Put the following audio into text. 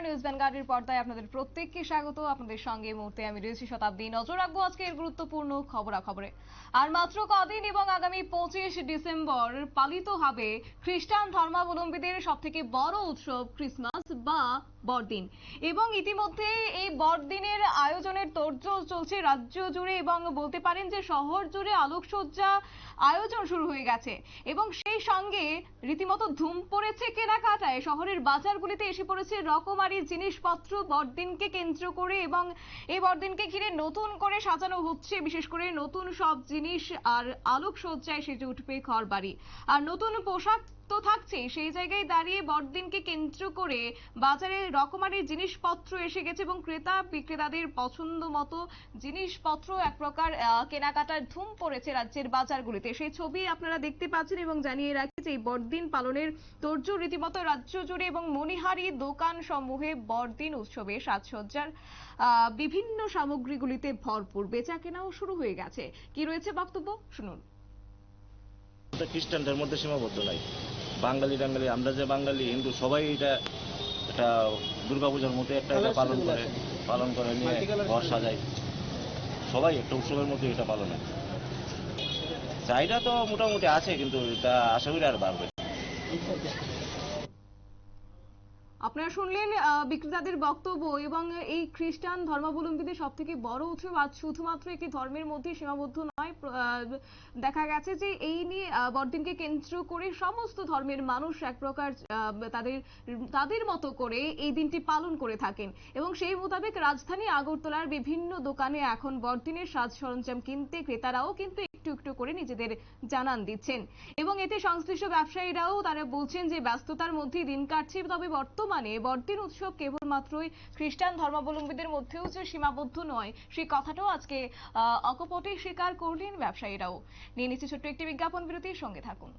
News ভ্যানগার্ডের পর্দায় আপনাদের প্রত্যেককে স্বাগত। আপনাদের সঙ্গে এই মুহূর্তে আমি রয়েছি শতাব্দী। নজর রাখবো আজকের গুরুত্বপূর্ণ খবরাখবরে। আর মাত্র কদিন এবং আগামী 25 ডিসেম্বর পালিত হবে খ্রিস্টান ধর্মাবলম্বীদের সবথেকে বড় উৎসব ক্রিসমাস বা বড়দিন। এবং ইতিমধ্যে এই বড়দিনের আয়োজনের তোড়জোড় চলছে রাজ্য জুড়ে এবং বলতে পারেন যে শহর জুড়ে আলোকসজ্জা আয়োজন শুরু হয়ে গেছে এবং সেই সঙ্গে রীতিমতো ধুম পড়েছে কেনাকাটায়। শহরের বাজারগুলিতে এসে পড়েছে রকমারি জিনিসপত্র বড়দিনকে কেন্দ্র করে এবং এই বড়দিনকে ঘিরে নতুন করে সাজানো হচ্ছে, বিশেষ করে নতুন সব জিনিস আর আলোকসজ্জায় সেজে উঠবে ঘরবাড়ি। আর নতুন পোশাক তো থাকছে, সেই জায়গায় দাঁড়িয়ে বড়দিনকে কেন্দ্র করে বাজারে রকমারি জিনিসপত্র এসে গেছে এবং ক্রেতা বিক্রেতাদের পছন্দ মতো জিনিসপত্র এক প্রকার কেনাকাটার ধুম পড়েছে রাজ্যের বাজারগুলিতে। সেই ছবি আপনারা দেখতে পাচ্ছেন এবং জানিয়ে রাখি যে এই বড়দিন পালনের তোড়জোড় রীতিমতো রাজ্য জুড়ে এবং মণিহারি দোকান সমূহে বড়দিন উৎসবে সাজসজ্জার বিভিন্ন সামগ্রীগুলিতে ভরপুর। বেচা কেনাও শুরু হয়ে গেছে। কি রয়েছে বক্তব্য শুনুন। খ্রিস্টানদের মধ্যে সীমাবদ্ধ নাই, বাঙালি টাঙ্গালি আমরা যে বাঙালি হিন্দু সবাই এটা একটা দুর্গাপূজার মতো একটা এটা পালন করে নিয়ে ঘর সাজায়, সবাই একটা উৎসবের মধ্যে এটা পালন হয়। চাহিদা তো মোটামুটি আছে, কিন্তু এটা আশা করি আর বাড়বে। আপনারা শুনলেন বিক্রেতাদের বক্তব্য এবং এই খ্রিস্টান ধর্মাবলম্বীদের সব থেকে বড় উৎসব আজ শুধুমাত্র একটি ধর্মের মধ্যে সীমাবদ্ধ নয়। দেখা গেছে যে এই নিয়ে বড়দিনকে কেন্দ্র করে সমস্ত ধর্মের মানুষ এক প্রকার তাদের মতো করে এই দিনটি পালন করে থাকেন এবং সেই মোতাবেক রাজধানী আগরতলার বিভিন্ন দোকানে এখন বড়দিনের সাজ সরঞ্জাম কিনতে ক্রেতারাও কিন্তু একটু একটু করে নিজেদের জানান দিচ্ছেন এবং এতে সংশ্লিষ্ট ব্যবসায়ীরাও তারা বলছেন যে ব্যস্ততার মধ্যে দিন কাটছে, তবে বর্তমানে বড়দিন উৎসব কেবলমাত্রই খ্রিস্টান ধর্মাবলম্বীদের মধ্যেও যে সীমাবদ্ধ নয় সেই কথাটাও আজকে অকপটে স্বীকার করলেন ব্যবসায়ীরাও। নিয়ে নিচ্ছে ছোট্ট একটি বিজ্ঞাপন বিরতির সঙ্গে থাকুন।